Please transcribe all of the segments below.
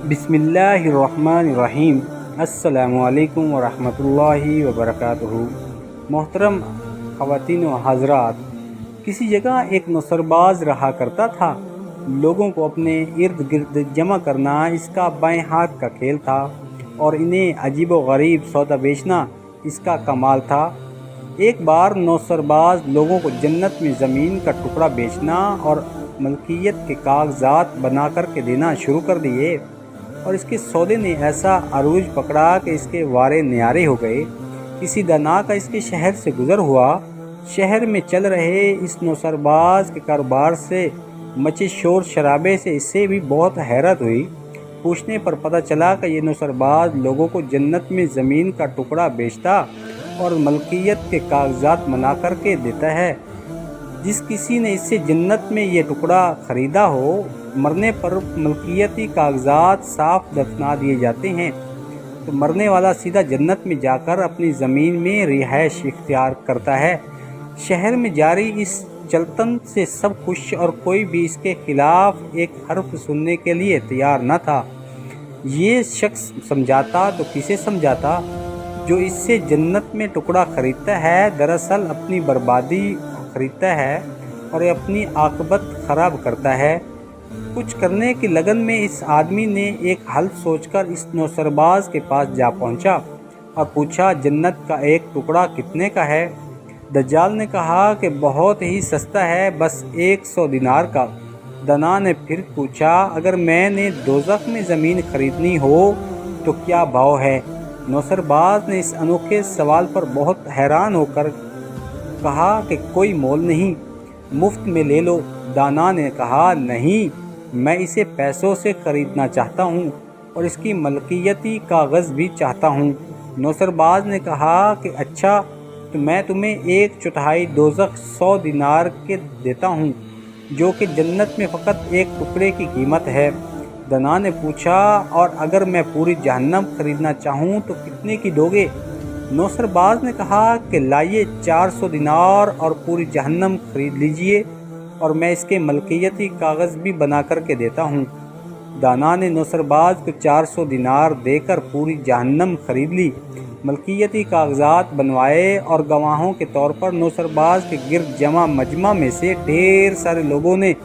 बिस्मिल्लाहिर्रहमानिर्रहीम। अस्सलामु अलैकुम वरहमतुल्लाहि वबरकातुहू। मोहतरम ख़वातीन व हज़रात, किसी जगह एक नौसरबाज रहा करता था। लोगों को अपने इर्द गिर्द जमा करना इसका बाएं हाथ का खेल था और इन्हें अजीब व गरीब सौदा बेचना इसका कमाल था। एक बार नौसरबाज लोगों को जन्नत में ज़मीन का टुकड़ा बेचना और मलकियत के कागजात बना कर के देना शुरू कर दिए और इसके सौदे ने ऐसा अरूज पकड़ा कि इसके वारे न्यारे हो गए। किसी दाना का इसके शहर से गुज़र हुआ। शहर में चल रहे इस नौसरबाज के कारोबार से मचे शोर शराबे से इससे भी बहुत हैरत हुई। पूछने पर पता चला कि ये नौसरबाज लोगों को जन्नत में ज़मीन का टुकड़ा बेचता और मलकियत के कागजात बना कर के देता है। जिस किसी ने इससे जन्नत में ये टुकड़ा ख़रीदा हो, मरने पर मलकियती कागजात साफ दफना दिए जाते हैं तो मरने वाला सीधा जन्नत में जाकर अपनी ज़मीन में रिहाइश इख्तियार करता है। शहर में जारी इस चलतन से सब खुश और कोई भी इसके खिलाफ एक हर्फ सुनने के लिए तैयार न था। ये शख्स समझाता तो किसे समझाता? जो इससे जन्नत में टुकड़ा खरीदता है दरअसल अपनी बर्बादी खरीदता है और अपनी आकबत ख़राब करता है। कुछ करने की लगन में इस आदमी ने एक हल सोचकर इस नौसरबाज के पास जा पहुंचा और पूछा, जन्नत का एक टुकड़ा कितने का है? दज्जाल ने कहा कि बहुत ही सस्ता है, बस 100 दिनार का। दना ने फिर पूछा, अगर मैंने दोज़ख में ज़मीन खरीदनी हो तो क्या भाव है? नौसरबाज ने इस अनोखे सवाल पर बहुत हैरान होकर कहा कि कोई मोल नहीं, मुफ्त में ले लो। दाना ने कहा, नहीं, मैं इसे पैसों से ख़रीदना चाहता हूँ और इसकी मलकियती कागज़ भी चाहता हूँ। नौसरबाज ने कहा कि अच्छा, तो मैं तुम्हें 1/4 दोज़ख 100 दिनार के देता हूँ, जो कि जन्नत में फ़कत एक टुकड़े की कीमत है। दना ने पूछा, और अगर मैं पूरी जहन्नम ख़रीदना चाहूँ तो कितने की दोगे? नौसरबाज ने कहा कि लाइए 400 दिनार और पूरी जहन्नम खरीद लीजिए और मैं इसके मलकियती कागज़ भी बना कर के देता हूँ। दाना ने नौसरबाज को 400 दिनार देकर पूरी जहन्नम खरीद ली, मलकियती कागजात बनवाए और गवाहों के तौर पर नौसरबाज के गिर्द जमा मजमा में से ढेर सारे लोगों ने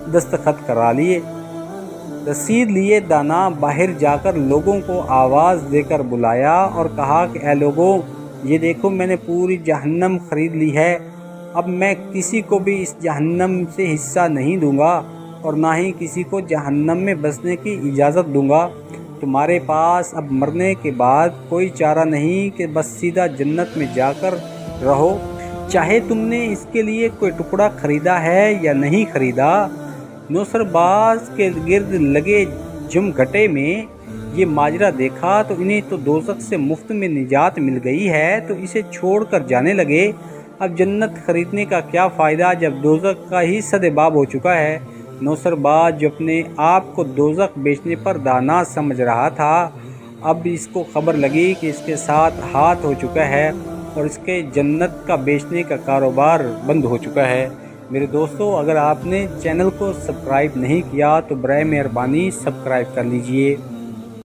दस्तखत करा लिए। रसीद लिए दाना बाहर जाकर लोगों को आवाज़ देकर बुलाया और कहा कि ऐ लोगों, ये देखो मैंने पूरी जहन्नम खरीद ली है। अब मैं किसी को भी इस जहन्नम से हिस्सा नहीं दूंगा और ना ही किसी को जहन्नम में बसने की इजाज़त दूंगा। तुम्हारे पास अब मरने के बाद कोई चारा नहीं कि बस सीधा जन्नत में जाकर रहो, चाहे तुमने इसके लिए कोई टुकड़ा ख़रीदा है या नहीं ख़रीदा। नौसरबाज के गिर्द लगे जमघटे में ये माजरा देखा तो इन्हें तो दोज़ख से मुफ्त में निजात मिल गई है, तो इसे छोड़कर जाने लगे। अब जन्नत खरीदने का क्या फ़ायदा जब दोज़ख का ही सदेबाब हो चुका है। नौसरबाज जो अपने आप को दोज़ख बेचने पर दाना समझ रहा था, अब इसको खबर लगी कि इसके साथ हाथ हो चुका है और इसके जन्नत का बेचने का कारोबार बंद हो चुका है। मेरे दोस्तों, अगर आपने चैनल को सब्सक्राइब नहीं किया तो बराए मेहरबानी सब्सक्राइब कर लीजिए।